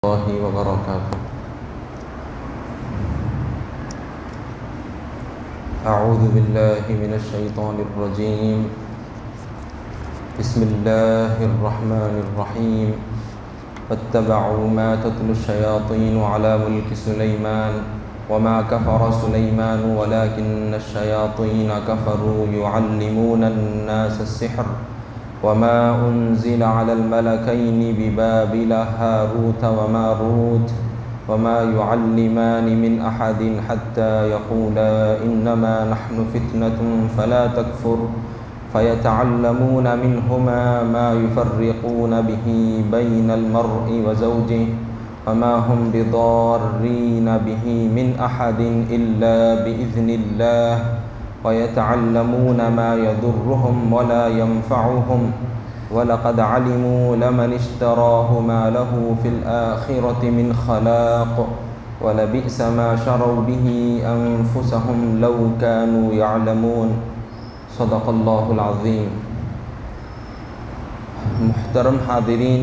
الله وبركاته. أعوذ بالله من الشيطان الرجيم. بسم الله الرحمن الرحيم. واتبعوا ما تتلو الشياطين على ملك سليمان وما كفر سليمان ولكن الشياطين كفروا يعلمون الناس السحر وما أنزل على الملكين ببابل هاروت وماروت وما يعلمان من أحد حتى يقولا إنما نحن فتنة فلا تكفر فيتعلمون منهما ما يفرقون به بين المرء وزوجه وما هم بضارين به من أحد إلا بإذن الله ويتعلمون ما يضرهم ولا ينفعهم ولقد علموا لمن اشتراه ما له في الآخرة من خلاق ولبئس ما شروا به أنفسهم لو كانوا يعلمون. صدق اللہ العظیم. محترم حاضرین،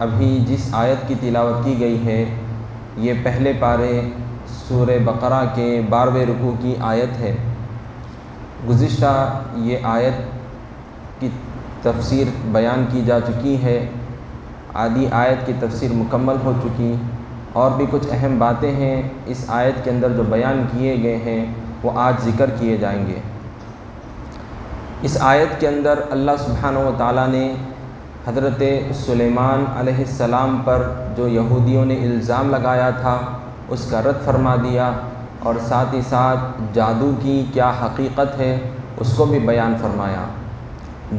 ابھی جس آیت کی تلاوت کی گئی ہے یہ پہلے پارے سورہ بقرہ کے 12ویں رکوع کی آیت ہے. گزشتہ یہ آیت کی تفسیر بیان کی جا چکی ہے، آدھی آیت کی تفسیر مکمل ہو چکی، اور بھی کچھ اہم باتیں ہیں اس آیت کے اندر جو بیان کیے گئے ہیں وہ آج ذکر کیے جائیں گے. اس آیت کے اندر اللہ سبحانہ و تعالیٰ نے حضرت سلیمان علیہ السلام پر جو یہودیوں نے الزام لگایا تھا اس کا رد فرما دیا، اور ساتھ ہی ساتھ جادو کی کیا حقیقت ہے اس کو بھی بیان فرمایا.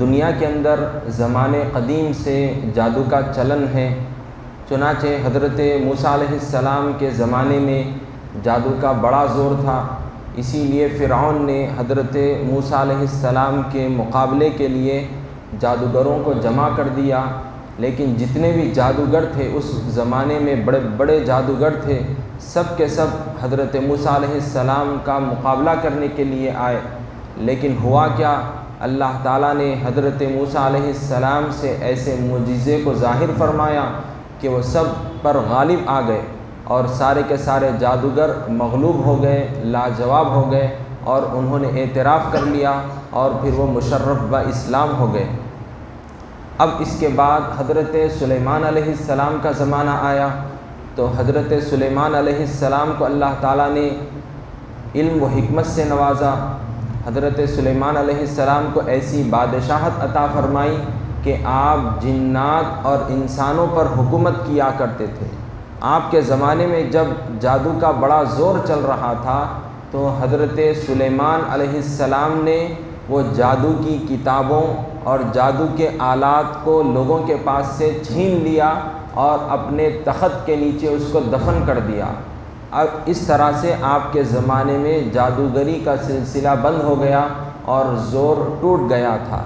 دنیا کے اندر زمانے قدیم سے جادو کا چلن ہے، چنانچہ حضرت موسیٰ علیہ السلام کے زمانے میں جادو کا بڑا زور تھا. اسی لیے فرعون نے حضرت موسیٰ علیہ السلام کے مقابلے کے لیے جادوگروں کو جمع کر دیا، لیکن جتنے بھی جادوگر تھے اس زمانے میں بڑے بڑے جادوگر تھے، سب کے سب حضرت موسیٰ علیہ السلام کا مقابلہ کرنے کے لیے آئے. لیکن ہوا کیا، اللہ تعالیٰ نے حضرت موسیٰ علیہ السلام سے ایسے معجزے کو ظاہر فرمایا کہ وہ سب پر غالب آ گئے، اور سارے کے سارے جادوگر مغلوب ہو گئے، لاجواب ہو گئے، اور انہوں نے اعتراف کر لیا، اور پھر وہ مشرف با اسلام ہو گئے. اب اس کے بعد حضرت سلیمان علیہ السلام کا زمانہ آیا، تو حضرت سلیمان علیہ السلام کو اللہ تعالیٰ نے علم و حکمت سے نوازا. حضرت سلیمان علیہ السلام کو ایسی بادشاہت عطا فرمائی کہ آپ جنات اور انسانوں پر حکومت کیا کرتے تھے. آپ کے زمانے میں جب جادو کا بڑا زور چل رہا تھا تو حضرت سلیمان علیہ السلام نے وہ جادو کی کتابوں اور جادو کے آلات کو لوگوں کے پاس سے چھین لیا اور اپنے تخت کے نیچے اس کو دفن کر دیا. اب اس طرح سے آپ کے زمانے میں جادوگری کا سلسلہ بند ہو گیا اور زور ٹوٹ گیا تھا.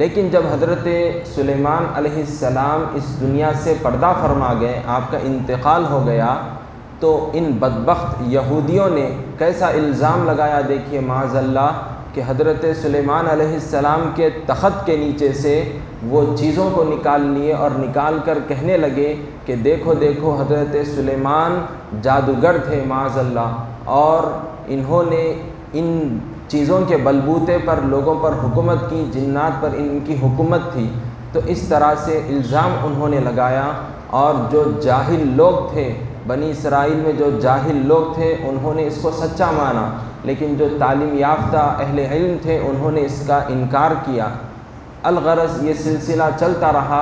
لیکن جب حضرت سلیمان علیہ السلام اس دنیا سے پردہ فرما گئے، آپ کا انتقال ہو گیا، تو ان بدبخت یہودیوں نے کیسا الزام لگایا، دیکھیے معاذ اللہ، کہ حضرت سلیمان علیہ السلام کے تخت کے نیچے سے وہ چیزوں کو نکال لیے اور نکال کر کہنے لگے کہ دیکھو دیکھو حضرت سلیمان جادوگر تھے معاذ اللہ، اور انہوں نے ان چیزوں کے بلبوتے پر لوگوں پر حکومت کی، جنات پر ان کی حکومت تھی. تو اس طرح سے الزام انہوں نے لگایا، اور جو جاہل لوگ تھے بنی اسرائیل میں، جو جاہل لوگ تھے انہوں نے اس کو سچا مانا، لیکن جو تعلیم یافتہ اہل علم تھے انہوں نے اس کا انکار کیا. الغرض یہ سلسلہ چلتا رہا،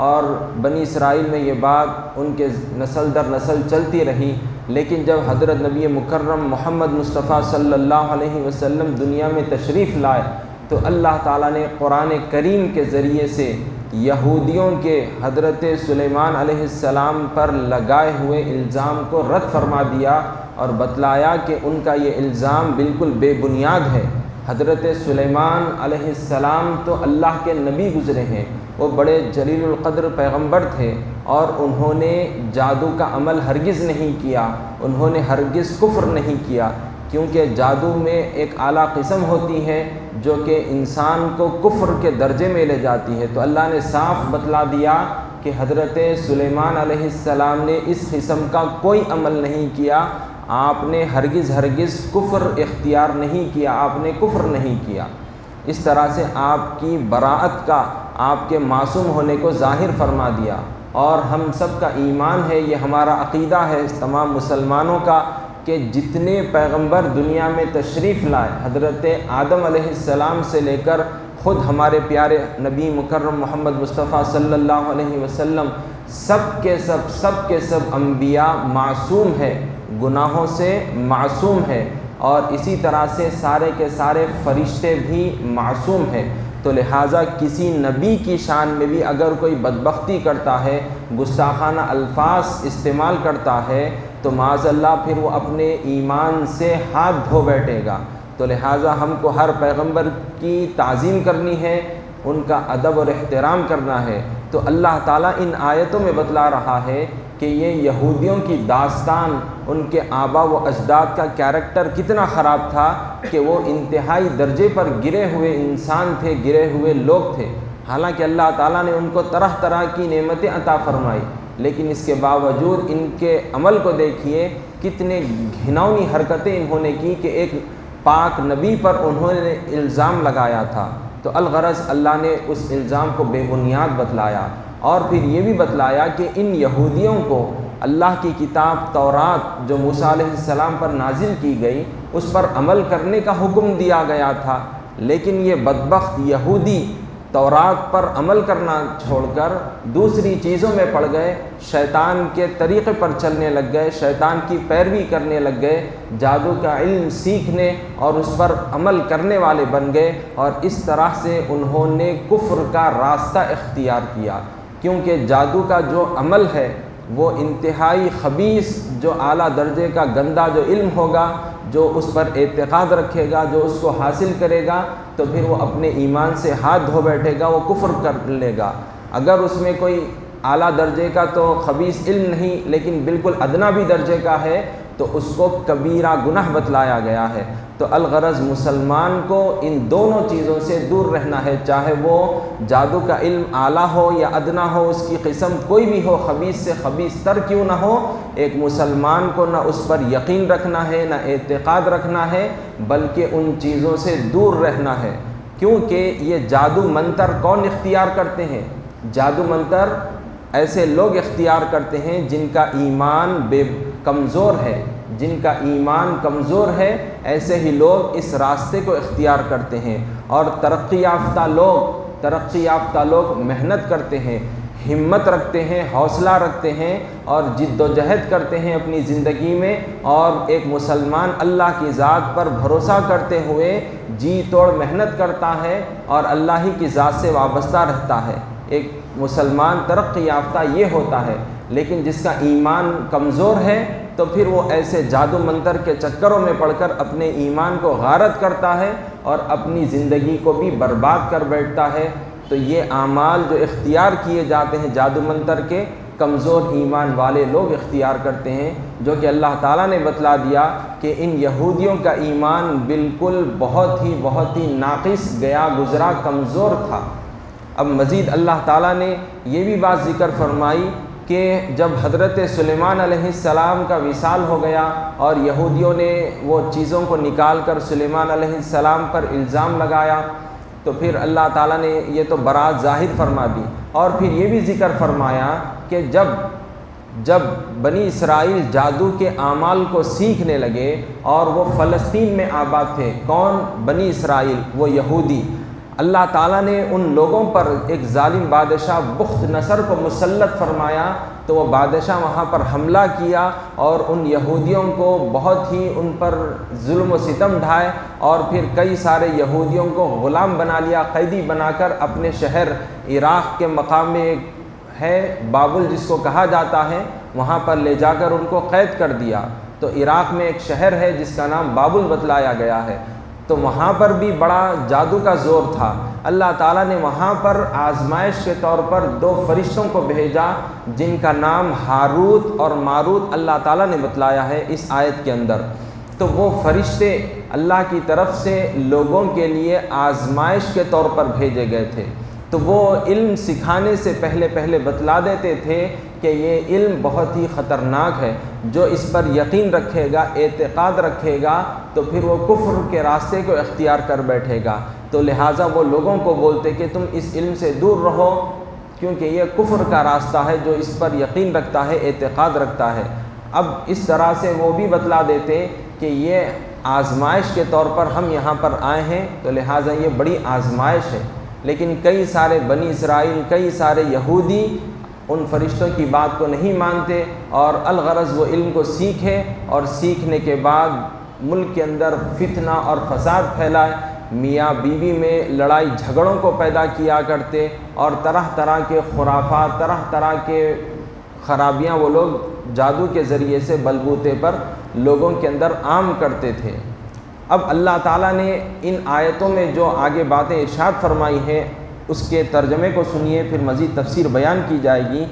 اور بنی اسرائیل میں یہ بات ان کے نسل در نسل چلتی رہی. لیکن جب حضرت نبی مکرم محمد مصطفیٰ صلی اللہ علیہ وسلم دنیا میں تشریف لائے تو اللہ تعالیٰ نے قرآن کریم کے ذریعے سے یہودیوں کے حضرت سلیمان علیہ السلام پر لگائے ہوئے الزام کو رد فرما دیا، اور بتلایا کہ ان کا یہ الزام بالکل بے بنیاد ہے. حضرت سلیمان علیہ السلام تو اللہ کے نبی گزرے ہیں، وہ بڑے جلیل القدر پیغمبر تھے، اور انہوں نے جادو کا عمل ہرگز نہیں کیا، انہوں نے ہرگز کفر نہیں کیا، کیونکہ جادو میں ایک اعلیٰ قسم ہوتی ہے جو کہ انسان کو کفر کے درجے میں لے جاتی ہے. تو اللہ نے صاف بتلا دیا کہ حضرت سلیمان علیہ السلام نے اس قسم کا کوئی عمل نہیں کیا، آپ نے ہرگز کفر اختیار نہیں کیا، آپ نے کفر نہیں کیا۔ اس طرح سے آپ کی براءت کا، آپ کے معصوم ہونے کو ظاہر فرما دیا۔ اور ہم سب کا ایمان ہے، یہ ہمارا عقیدہ ہے اس تمام مسلمانوں کا، کہ جتنے پیغمبر دنیا میں تشریف لائے، حضرت آدم علیہ السلام سے لے کر خود ہمارے پیارے نبی مکرم محمد مصطفیٰ صلی اللہ علیہ وسلم، سب کے سب انبیاء معصوم ہے، گناہوں سے معصوم ہے، اور اسی طرح سے سارے کے سارے فرشتے بھی معصوم ہیں۔ تو لہٰذا کسی نبی کی شان میں بھی اگر کوئی بدبختی کرتا ہے، گستاخانہ الفاظ استعمال کرتا ہے، تو معاذ اللہ پھر وہ اپنے ایمان سے ہاتھ دھو بیٹھے گا۔ تو لہٰذا ہم کو ہر پیغمبر کی تعظیم کرنی ہے، ان کا ادب اور احترام کرنا ہے۔ تو اللہ تعالیٰ ان آیتوں میں بتلا رہا ہے کہ یہ یہودیوں کی داستان، ان کے آبا و اجداد کا کیریکٹر کتنا خراب تھا کہ وہ انتہائی درجے پر گرے ہوئے انسان تھے، گرے ہوئے لوگ تھے۔ حالانکہ اللہ تعالیٰ نے ان کو طرح طرح کی نعمتیں عطا فرمائی، لیکن اس کے باوجود ان کے عمل کو دیکھیے، کتنے گھناؤنی حرکتیں انہوں نے کی کہ ایک پاک نبی پر انہوں نے الزام لگایا تھا۔ تو الغرض اللہ نے اس الزام کو بے بنیاد بتلایا، اور پھر یہ بھی بتلایا کہ ان یہودیوں کو اللہ کی کتاب تورات جو موسیٰ علیہ السلام پر نازل کی گئی، اس پر عمل کرنے کا حکم دیا گیا تھا، لیکن یہ بدبخت یہودی تورات پر عمل کرنا چھوڑ کر دوسری چیزوں میں پڑ گئے، شیطان کے طریقے پر چلنے لگ گئے، شیطان کی پیروی کرنے لگ گئے، جادو کا علم سیکھنے اور اس پر عمل کرنے والے بن گئے، اور اس طرح سے انہوں نے کفر کا راستہ اختیار کیا۔ کیونکہ جادو کا جو عمل ہے وہ انتہائی خبیث، جو اعلیٰ درجے کا گندا جو علم ہوگا، جو اس پر اعتقاد رکھے گا، جو اس کو حاصل کرے گا، تو پھر وہ اپنے ایمان سے ہاتھ دھو بیٹھے گا، وہ کفر کر لے گا۔ اگر اس میں کوئی اعلیٰ درجے کا تو خبیث علم نہیں، لیکن بالکل ادنا بھی درجے کا ہے، تو اس کو کبیرہ گناہ بتلایا گیا ہے۔ تو الغرض مسلمان کو ان دونوں چیزوں سے دور رہنا ہے، چاہے وہ جادو کا علم اعلیٰ ہو یا ادنا ہو، اس کی قسم کوئی بھی ہو، خبیث سے خبیث تر کیوں نہ ہو، ایک مسلمان کو نہ اس پر یقین رکھنا ہے، نہ اعتقاد رکھنا ہے، بلکہ ان چیزوں سے دور رہنا ہے۔ کیونکہ یہ جادو منتر کون اختیار کرتے ہیں؟ جادو منتر ایسے لوگ اختیار کرتے ہیں جن کا ایمان کمزور ہے، جن کا ایمان کمزور ہے، ایسے ہی لوگ اس راستے کو اختیار کرتے ہیں۔ اور ترقی یافتہ لوگ محنت کرتے ہیں، ہمت رکھتے ہیں، حوصلہ رکھتے ہیں، اور جد و جہد کرتے ہیں اپنی زندگی میں، اور ایک مسلمان اللہ کی ذات پر بھروسہ کرتے ہوئے جی توڑ محنت کرتا ہے اور اللہ ہی کی ذات سے وابستہ رہتا ہے۔ ایک مسلمان ترقی یافتہ یہ ہوتا ہے، لیکن جس کا ایمان کمزور ہے تو پھر وہ ایسے جادو منتر کے چکروں میں پڑ کر اپنے ایمان کو غارت کرتا ہے اور اپنی زندگی کو بھی برباد کر بیٹھتا ہے۔ تو یہ اعمال جو اختیار کیے جاتے ہیں جادو منتر کے، کمزور ایمان والے لوگ اختیار کرتے ہیں، جو کہ اللہ تعالیٰ نے بتلا دیا کہ ان یہودیوں کا ایمان بالکل بہت ہی ناقص گیا گزرا، کمزور تھا۔ اب مزید اللہ تعالیٰ نے یہ بھی بات ذکر فرمائی کہ جب حضرت سلیمان علیہ السلام کا وصال ہو گیا اور یہودیوں نے وہ چیزوں کو نکال کر سلیمان علیہ السلام پر الزام لگایا، تو پھر اللہ تعالیٰ نے یہ تو برات ظاہر فرما دی، اور پھر یہ بھی ذکر فرمایا کہ جب بنی اسرائیل جادو کے اعمال کو سیکھنے لگے اور وہ فلسطین میں آباد تھے، کون؟ بنی اسرائیل، وہ یہودی، اللہ تعالیٰ نے ان لوگوں پر ایک ظالم بادشاہ بخت نصر کو مسلط فرمایا، تو وہ بادشاہ وہاں پر حملہ کیا اور ان یہودیوں کو بہت ہی ان پر ظلم و ستم ڈھائے، اور پھر کئی سارے یہودیوں کو غلام بنا لیا، قیدی بنا کر اپنے شہر عراق کے مقام میں ایک ہے بابل جس کو کہا جاتا ہے، وہاں پر لے جا کر ان کو قید کر دیا۔ تو عراق میں ایک شہر ہے جس کا نام بابل بتلایا گیا ہے، تو وہاں پر بھی بڑا جادو کا زور تھا۔ اللہ تعالیٰ نے وہاں پر آزمائش کے طور پر 2 فرشتوں کو بھیجا، جن کا نام ہاروت اور ماروت اللہ تعالیٰ نے بتلایا ہے اس آیت کے اندر۔ تو وہ فرشتے اللہ کی طرف سے لوگوں کے لیے آزمائش کے طور پر بھیجے گئے تھے۔ تو وہ علم سکھانے سے پہلے بتلا دیتے تھے کہ یہ علم بہت ہی خطرناک ہے، جو اس پر یقین رکھے گا، اعتقاد رکھے گا تو پھر وہ کفر کے راستے کو اختیار کر بیٹھے گا۔ تو لہٰذا وہ لوگوں کو بولتے کہ تم اس علم سے دور رہو، کیونکہ یہ کفر کا راستہ ہے، جو اس پر یقین رکھتا ہے، اعتقاد رکھتا ہے۔ اب اس طرح سے وہ بھی بتلا دیتے کہ یہ آزمائش کے طور پر ہم یہاں پر آئے ہیں، تو لہٰذا یہ بڑی آزمائش ہے۔ لیکن کئی سارے بنی اسرائیل، کئی سارے یہودی ان فرشتوں کی بات کو نہیں مانتے، اور الغرض وہ علم کو سیکھے اور سیکھنے کے بعد ملک کے اندر فتنہ اور فساد پھیلائے، میاں بیوی میں لڑائی جھگڑوں کو پیدا کیا کرتے، اور طرح طرح کے خرافات، طرح طرح کے خرابیاں وہ لوگ جادو کے ذریعے سے بلبوتے پر لوگوں کے اندر عام کرتے تھے۔ اب اللہ تعالیٰ نے ان آیتوں میں جو آگے باتیں ارشاد فرمائی ہیں اس کے ترجمے کو سنیے، پھر مزید تفسیر بیان کی جائے گی۔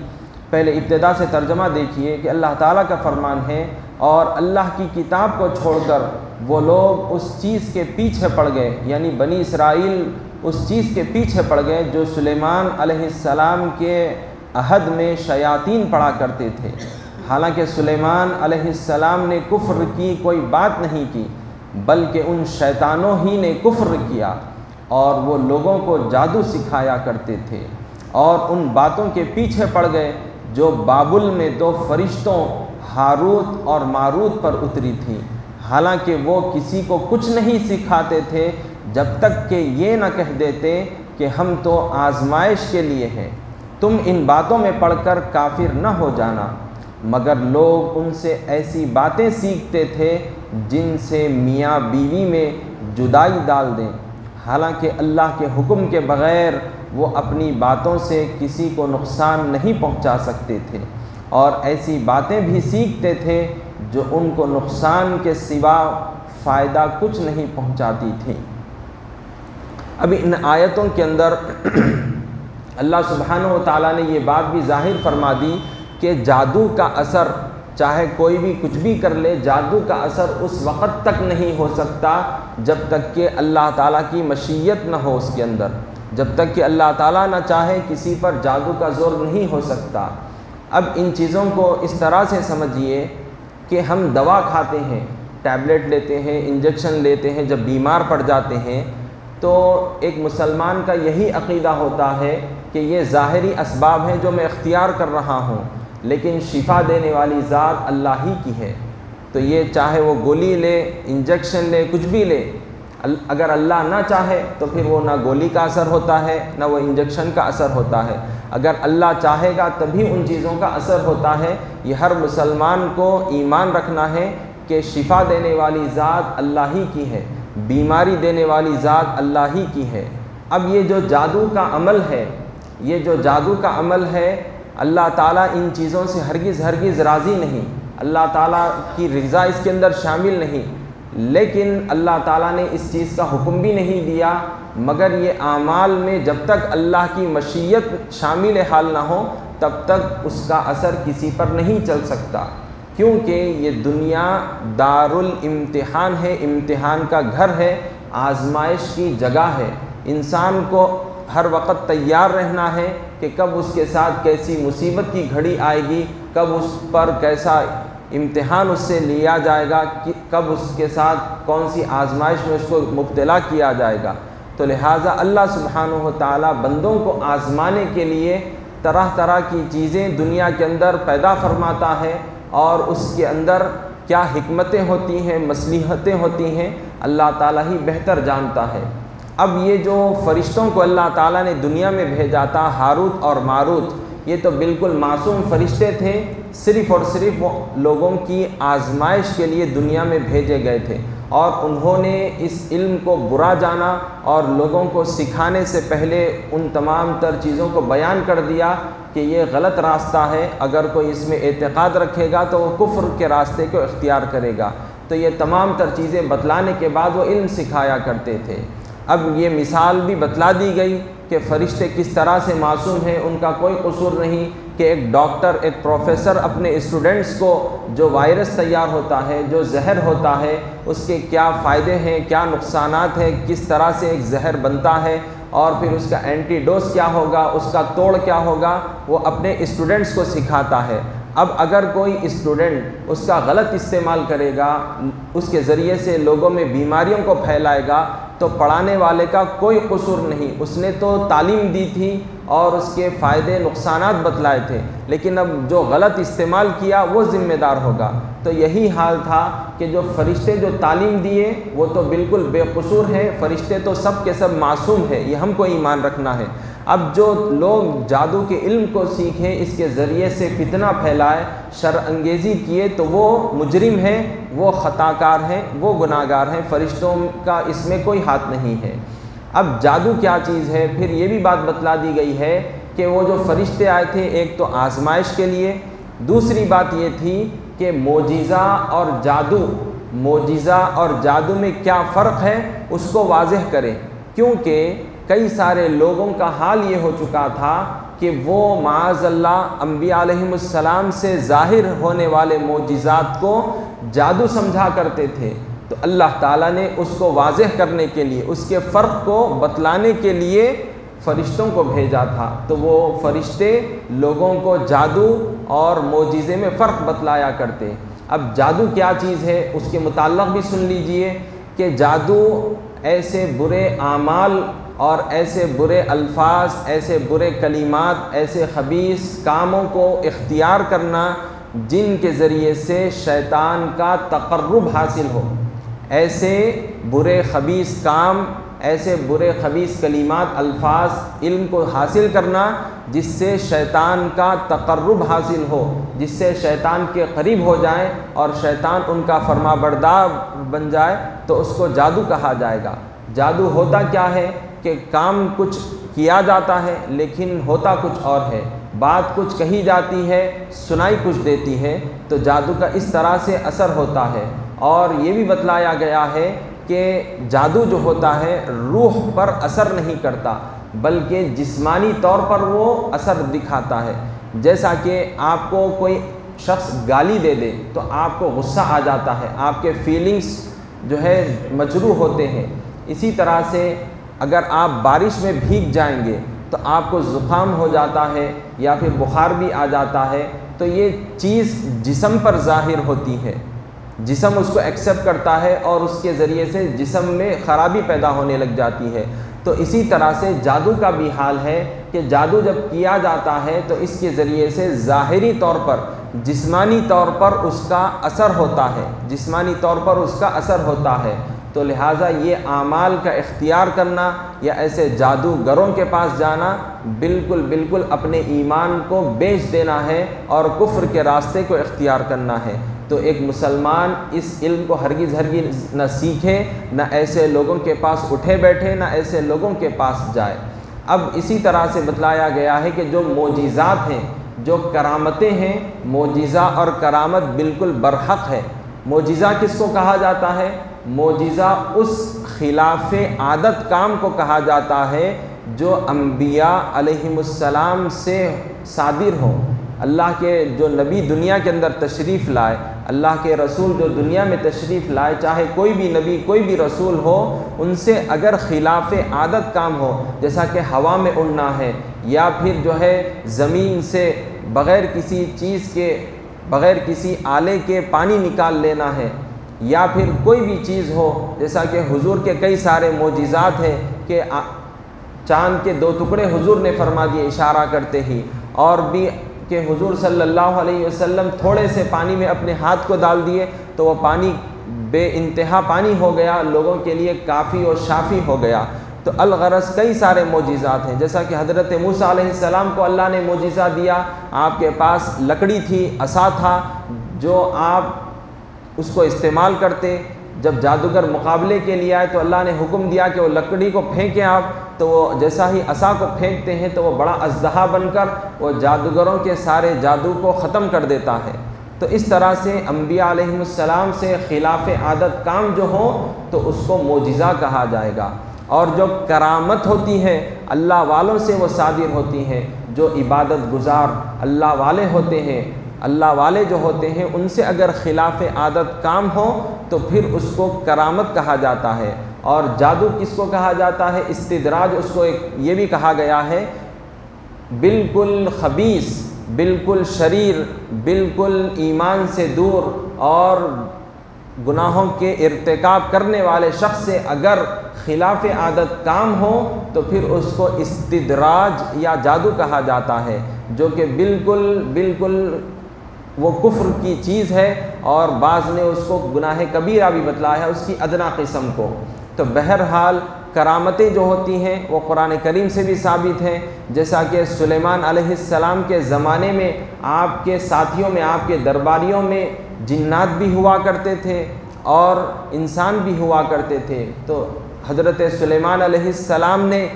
پہلے ابتدا سے ترجمہ دیکھیے کہ اللہ تعالیٰ کا فرمان ہے، اور اللہ کی کتاب کو چھوڑ کر وہ لوگ اس چیز کے پیچھے پڑ گئے، یعنی بنی اسرائیل اس چیز کے پیچھے پڑ گئے جو سلیمان علیہ السلام کے عہد میں شیاطین پڑھا کرتے تھے۔ حالانکہ سلیمان علیہ السلام نے کفر کی کوئی بات نہیں کی، بلکہ ان شیطانوں ہی نے کفر کیا، اور وہ لوگوں کو جادو سکھایا کرتے تھے، اور ان باتوں کے پیچھے پڑ گئے جو بابل میں دو فرشتوں ہاروت اور ماروت پر اتری تھی۔ حالانکہ وہ کسی کو کچھ نہیں سکھاتے تھے جب تک کہ یہ نہ کہہ دیتے کہ ہم تو آزمائش کے لیے ہیں، تم ان باتوں میں پڑھ کر کافر نہ ہو جانا، مگر لوگ ان سے ایسی باتیں سیکھتے تھے جن سے میاں بیوی میں جدائی ڈال دیں، حالانکہ اللہ کے حکم کے بغیر وہ اپنی باتوں سے کسی کو نقصان نہیں پہنچا سکتے تھے، اور ایسی باتیں بھی سیکھتے تھے جو ان کو نقصان کے سوا فائدہ کچھ نہیں پہنچاتی تھی۔ اب ان آیتوں کے اندر اللہ سبحانہ و تعالیٰ نے یہ بات بھی ظاہر فرما دی کہ جادو کا اثر، چاہے کوئی بھی کچھ بھی کر لے، جادو کا اثر اس وقت تک نہیں ہو سکتا جب تک کہ اللہ تعالیٰ کی مشیت نہ ہو اس کے اندر، جب تک کہ اللہ تعالیٰ نہ چاہے کسی پر جادو کا زور نہیں ہو سکتا۔ اب ان چیزوں کو اس طرح سے سمجھیے کہ ہم دوا کھاتے ہیں، ٹیبلٹ لیتے ہیں، انجیکشن لیتے ہیں، جب بیمار پڑ جاتے ہیں تو ایک مسلمان کا یہی عقیدہ ہوتا ہے کہ یہ ظاہری اسباب ہیں جو میں اختیار کر رہا ہوں، لیکن شفا دینے والی ذات اللہ ہی کی ہے۔ تو یہ چاہے وہ گولی لے، انجیکشن لے، کچھ بھی لے، اگر اللہ نہ چاہے تو پھر وہ نہ گولی کا اثر ہوتا ہے نہ وہ انجیکشن کا اثر ہوتا ہے، اگر اللہ چاہے گا تبھی ان چیزوں کا اثر ہوتا ہے۔ یہ ہر مسلمان کو ایمان رکھنا ہے کہ شفا دینے والی ذات اللہ ہی کی ہے، بیماری دینے والی ذات اللہ ہی کی ہے۔ اب یہ جو جادو کا عمل ہے، یہ جو جادو کا عمل ہے، اللہ تعالیٰ ان چیزوں سے ہرگز راضی نہیں، اللہ تعالیٰ کی رضا اس کے اندر شامل نہیں، لیکن اللہ تعالیٰ نے اس چیز کا حکم بھی نہیں دیا، مگر یہ اعمال میں جب تک اللہ کی مشیت شامل حال نہ ہو تب تک اس کا اثر کسی پر نہیں چل سکتا، کیونکہ یہ دنیا دارالامتحان ہے، امتحان کا گھر ہے، آزمائش کی جگہ ہے۔ انسان کو ہر وقت تیار رہنا ہے کہ کب اس کے ساتھ کیسی مصیبت کی گھڑی آئے گی، کب اس پر کیسا امتحان اس سے لیا جائے گا، کب اس کے ساتھ کون سی آزمائش میں اس کو مبتلا کیا جائے گا۔ تو لہٰذا اللہ سبحانہ و تعالیٰ بندوں کو آزمانے کے لیے طرح طرح کی چیزیں دنیا کے اندر پیدا فرماتا ہے، اور اس کے اندر کیا حکمتیں ہوتی ہیں، مصلحتیں ہوتی ہیں، اللہ تعالیٰ ہی بہتر جانتا ہے۔ اب یہ جو فرشتوں کو اللہ تعالیٰ نے دنیا میں بھیجا تھا، ہاروت اور ماروت، یہ تو بالکل معصوم فرشتے تھے، صرف اور صرف وہ لوگوں کی آزمائش کے لیے دنیا میں بھیجے گئے تھے، اور انہوں نے اس علم کو برا جانا اور لوگوں کو سکھانے سے پہلے ان تمام تر چیزوں کو بیان کر دیا کہ یہ غلط راستہ ہے، اگر کوئی اس میں اعتقاد رکھے گا تو وہ کفر کے راستے کو اختیار کرے گا۔ تو یہ تمام تر چیزیں بتلانے کے بعد وہ علم سکھایا کرتے تھے۔ اب یہ مثال بھی بتلا دی گئی کہ فرشتے کس طرح سے معصوم ہیں، ان کا کوئی قصور نہیں، کہ ایک ڈاکٹر، ایک پروفیسر اپنے اسٹوڈنٹس کو جو وائرس تیار ہوتا ہے، جو زہر ہوتا ہے، اس کے کیا فائدے ہیں، کیا نقصانات ہیں، کس طرح سے ایک زہر بنتا ہے اور پھر اس کا اینٹی ڈوز کیا ہوگا، اس کا توڑ کیا ہوگا، وہ اپنے اسٹوڈنٹس کو سکھاتا ہے۔ اب اگر کوئی اسٹوڈنٹ اس کا غلط استعمال کرے گا، اس کے ذریعے سے لوگوں میں بیماریوں کو پھیلائے گا، تو پڑھانے والے کا کوئی قصور نہیں، اس نے تو تعلیم دی تھی اور اس کے فائدے نقصانات بتلائے تھے، لیکن اب جو غلط استعمال کیا وہ ذمہ دار ہوگا۔ تو یہی حال تھا کہ جو فرشتے جو تعلیم دیے وہ تو بالکل بے قصور ہیں، فرشتے تو سب کے سب معصوم ہیں، یہ ہم کو ایمان رکھنا ہے۔ اب جو لوگ جادو کے علم کو سیکھیں، اس کے ذریعے سے فتنہ پھیلائے، شر انگیزی کیے، تو وہ مجرم ہیں، وہ خطا کار ہیں، وہ گناہ گار ہیں، فرشتوں کا اس میں کوئی ہاتھ نہیں ہے۔ اب جادو کیا چیز ہے، پھر یہ بھی بات بتلا دی گئی ہے کہ وہ جو فرشتے آئے تھے ایک تو آزمائش کے لیے، دوسری بات یہ تھی کہ معجزہ اور جادو میں کیا فرق ہے اس کو واضح کریں، کیونکہ کئی سارے لوگوں کا حال یہ ہو چکا تھا کہ وہ معاذ اللہ انبیاء علیہم السلام سے ظاہر ہونے والے معجزات کو جادو سمجھا کرتے تھے۔ تو اللہ تعالیٰ نے اس کو واضح کرنے کے لیے، اس کے فرق کو بتلانے کے لیے فرشتوں کو بھیجا تھا۔ تو وہ فرشتے لوگوں کو جادو اور معجزے میں فرق بتلایا کرتے۔ اب جادو کیا چیز ہے اس کے متعلق بھی سن لیجئے کہ جادو ایسے برے اعمال اور ایسے برے الفاظ، ایسے برے کلمات، ایسے خبیث کاموں کو اختیار کرنا جن کے ذریعے سے شیطان کا تقرب حاصل ہو، ایسے برے خبیث کام، ایسے برے خبیث کلمات، الفاظ، علم کو حاصل کرنا جس سے شیطان کا تقرب حاصل ہو، جس سے شیطان کے قریب ہو جائیں اور شیطان ان کا فرما بردار بن جائے، تو اس کو جادو کہا جائے گا۔ جادو ہوتا کیا ہے کہ کام کچھ کیا جاتا ہے لیکن ہوتا کچھ اور ہے، بات کچھ کہی جاتی ہے سنائی کچھ دیتی ہے، تو جادو کا اس طرح سے اثر ہوتا ہے۔ اور یہ بھی بتلایا گیا ہے کہ جادو جو ہوتا ہے روح پر اثر نہیں کرتا بلکہ جسمانی طور پر وہ اثر دکھاتا ہے۔ جیسا کہ آپ کو کوئی شخص گالی دے دے تو آپ کو غصہ آ جاتا ہے، آپ کے فیلنگز جو ہے مجروح ہوتے ہیں، اسی طرح سے اگر آپ بارش میں بھیگ جائیں گے تو آپ کو زکام ہو جاتا ہے یا پھر بخار بھی آ جاتا ہے، تو یہ چیز جسم پر ظاہر ہوتی ہے، جسم اس کو ایکسیپٹ کرتا ہے اور اس کے ذریعے سے جسم میں خرابی پیدا ہونے لگ جاتی ہے۔ تو اسی طرح سے جادو کا بھی حال ہے کہ جادو جب کیا جاتا ہے تو اس کے ذریعے سے ظاہری طور پر، جسمانی طور پر اس کا اثر ہوتا ہے، جسمانی طور پر اس کا اثر ہوتا ہے۔ تو لہٰذا یہ اعمال کا اختیار کرنا یا ایسے جادوگروں کے پاس جانا بالکل اپنے ایمان کو بیچ دینا ہے اور کفر کے راستے کو اختیار کرنا ہے۔ تو ایک مسلمان اس علم کو ہرگز نہ سیکھے، نہ ایسے لوگوں کے پاس اٹھے بیٹھے، نہ ایسے لوگوں کے پاس جائے۔ اب اسی طرح سے بتلایا گیا ہے کہ جو معجزات ہیں، جو کرامتیں ہیں، معجزہ اور کرامت بالکل برحق ہے۔ معجزہ کس کو کہا جاتا ہے؟ معجزہ اس خلاف عادت کام کو کہا جاتا ہے جو انبیاء علیہم السلام سے صادر ہو۔ اللہ کے جو نبی دنیا کے اندر تشریف لائے، اللہ کے رسول جو دنیا میں تشریف لائے، چاہے کوئی بھی نبی کوئی بھی رسول ہو، ان سے اگر خلاف عادت کام ہو، جیسا کہ ہوا میں اڑنا ہے یا پھر جو ہے زمین سے بغیر کسی چیز کے، بغیر کسی آلے کے پانی نکال لینا ہے، یا پھر کوئی بھی چیز ہو، جیسا کہ حضور کے کئی سارے معجزات ہیں کہ چاند کے 2 ٹکڑے حضور نے فرما دیے اشارہ کرتے ہی، اور بھی کہ حضور صلی اللہ علیہ وسلم تھوڑے سے پانی میں اپنے ہاتھ کو ڈال دیے تو وہ پانی بے انتہا پانی ہو گیا، لوگوں کے لیے کافی اور شافی ہو گیا۔ تو الغرض کئی سارے معجزات ہیں، جیسا کہ حضرت موسیٰ علیہ السلام کو اللہ نے معجزہ دیا، آپ کے پاس لکڑی تھی، عصا تھا، جو آپ اس کو استعمال کرتے۔ جب جادوگر مقابلے کے لیے آئے تو اللہ نے حکم دیا کہ وہ لکڑی کو پھینکیں آپ، تو وہ جیسا ہی عصا کو پھینکتے ہیں تو وہ بڑا اژدہا بن کر وہ جادوگروں کے سارے جادو کو ختم کر دیتا ہے۔ تو اس طرح سے انبیاء علیہم السلام سے خلاف عادت کام جو ہو تو اس کو معجزہ کہا جائے گا۔ اور جو کرامت ہوتی ہے اللہ والوں سے وہ صادر ہوتی ہیں، جو عبادت گزار اللہ والے ہوتے ہیں، اللہ والے جو ہوتے ہیں ان سے اگر خلاف عادت کام ہو تو پھر اس کو کرامت کہا جاتا ہے۔ اور جادو کس کو کہا جاتا ہے؟ استدراج اس کو یہ بھی کہا گیا ہے، بالکل خبیث، بالکل شریر، بالکل ایمان سے دور اور گناہوں کے ارتکاب کرنے والے شخص سے اگر خلاف عادت کام ہو تو پھر اس کو استدراج یا جادو کہا جاتا ہے، جو کہ بالکل وہ کفر کی چیز ہے، اور بعض نے اس کو گناہ کبیرہ بھی بتلایا ہے، اس کی ادنا قسم کو۔ تو بہرحال کرامتیں جو ہوتی ہیں وہ قرآن کریم سے بھی ثابت ہیں، جیسا کہ سلیمان علیہ السلام کے زمانے میں آپ کے ساتھیوں میں، آپ کے درباریوں میں جنات بھی ہوا کرتے تھے اور انسان بھی ہوا کرتے تھے۔ تو حضرت سلیمان علیہ السلام نے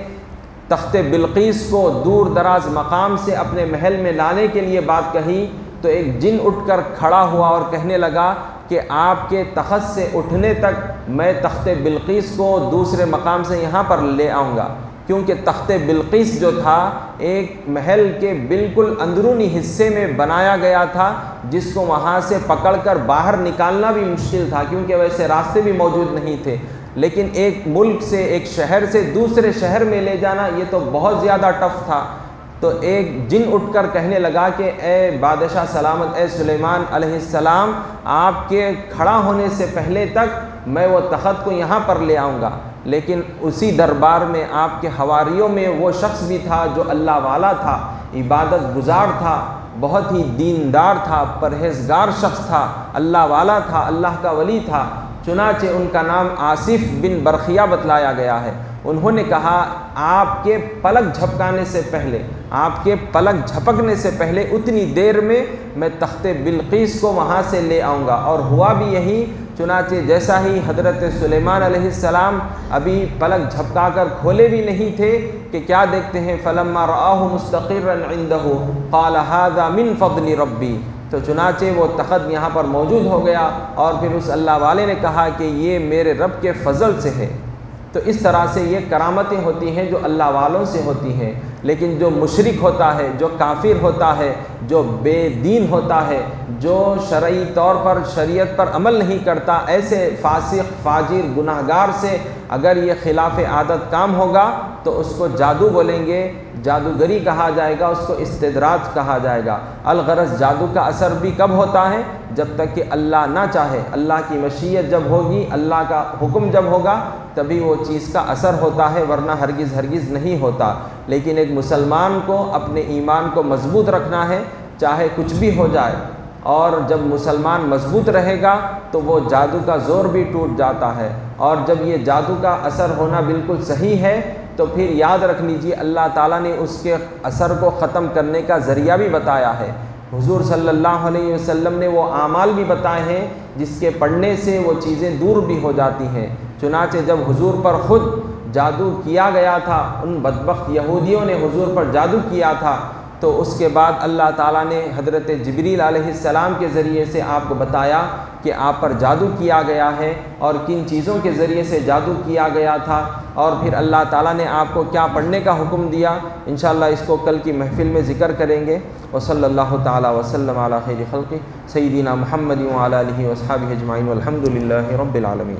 تخت بلقیس کو دور دراز مقام سے اپنے محل میں لانے کے لیے بات کہی تو ایک جن اٹھ کر کھڑا ہوا اور کہنے لگا کہ آپ کے تخت سے اٹھنے تک میں تخت بلقیس کو دوسرے مقام سے یہاں پر لے آؤں گا، کیونکہ تخت بلقیس جو تھا ایک محل کے بالکل اندرونی حصے میں بنایا گیا تھا، جس کو وہاں سے پکڑ کر باہر نکالنا بھی مشکل تھا، کیونکہ ویسے راستے بھی موجود نہیں تھے۔ لیکن ایک ملک سے، ایک شہر سے دوسرے شہر میں لے جانا یہ تو بہت زیادہ ٹف تھا۔ تو ایک جن اٹھ کر کہنے لگا کہ اے بادشاہ سلامت، اے سلیمان علیہ السلام، آپ کے کھڑا ہونے سے پہلے تک میں وہ تخت کو یہاں پر لے آؤں گا۔ لیکن اسی دربار میں آپ کے حواریوں میں وہ شخص بھی تھا جو اللہ والا تھا، عبادت گزار تھا، بہت ہی دیندار تھا، پرہیزگار شخص تھا، اللہ والا تھا، اللہ کا ولی تھا۔ چنانچہ ان کا نام آصف بن برخیہ بتلایا گیا ہے۔ انہوں نے کہا آپ کے پلک جھپکانے سے پہلے، آپ کے پلک جھپکنے سے پہلے اتنی دیر میں میں تخت بلقیس کو وہاں سے لے آؤں گا، اور ہوا بھی یہی۔ چنانچہ جیسا ہی حضرت سلیمان علیہ السلام ابھی پلک جھپکا کر کھولے بھی نہیں تھے کہ کیا دیکھتے ہیں، فلما رآہ مستقرا عنده قال هذا من فضل ربی۔ تو چنانچہ وہ تخت یہاں پر موجود ہو گیا، اور پھر اس اللہ والے نے کہا کہ یہ میرے رب کے فضل سے ہے۔ تو اس طرح سے یہ کرامتیں ہوتی ہیں جو اللہ والوں سے ہوتی ہیں۔ لیکن جو مشرک ہوتا ہے، جو کافر ہوتا ہے، جو بے دین ہوتا ہے، جو شرعی طور پر شریعت پر عمل نہیں کرتا، ایسے فاسق، فاجر، گناہگار سے اگر یہ خلاف عادت کام ہوگا تو اس کو جادو بولیں گے، جادوگری کہا جائے گا، اس کو استدراج کہا جائے گا۔ الغرض جادو کا اثر بھی کب ہوتا ہے؟ جب تک کہ اللہ نہ چاہے، اللہ کی مشیت جب ہوگی، اللہ کا حکم جب ہوگا تبھی وہ چیز کا اثر ہوتا ہے، ورنہ ہرگز نہیں ہوتا۔ لیکن ایک مسلمان کو اپنے ایمان کو مضبوط رکھنا ہے، چاہے کچھ بھی ہو جائے، اور جب مسلمان مضبوط رہے گا تو وہ جادو کا زور بھی ٹوٹ جاتا ہے۔ اور جب یہ جادو کا اثر ہونا بالکل صحیح ہے تو پھر یاد رکھ لیجیے اللہ تعالیٰ نے اس کے اثر کو ختم کرنے کا ذریعہ بھی بتایا ہے۔ حضور صلی اللہ علیہ وسلم نے وہ اعمال بھی بتائے ہیں جس کے پڑھنے سے وہ چیزیں دور بھی ہو جاتی ہیں۔ چنانچہ جب حضور پر خود جادو کیا گیا تھا، ان بدبخت یہودیوں نے حضور پر جادو کیا تھا، تو اس کے بعد اللہ تعالیٰ نے حضرت جبریل علیہ السلام کے ذریعے سے آپ کو بتایا کہ آپ پر جادو کیا گیا ہے اور کن چیزوں کے ذریعے سے جادو کیا گیا تھا، اور پھر اللہ تعالیٰ نے آپ کو کیا پڑھنے کا حکم دیا۔ انشاءاللہ اس کو کل کی محفل میں ذکر کریں گے۔ وصلی اللہ تعالیٰ وسلم علی خیر خلقہ سیدنا محمد وعلی آلہ واصحابہ اجمعین والحمد للہ رب العالمین۔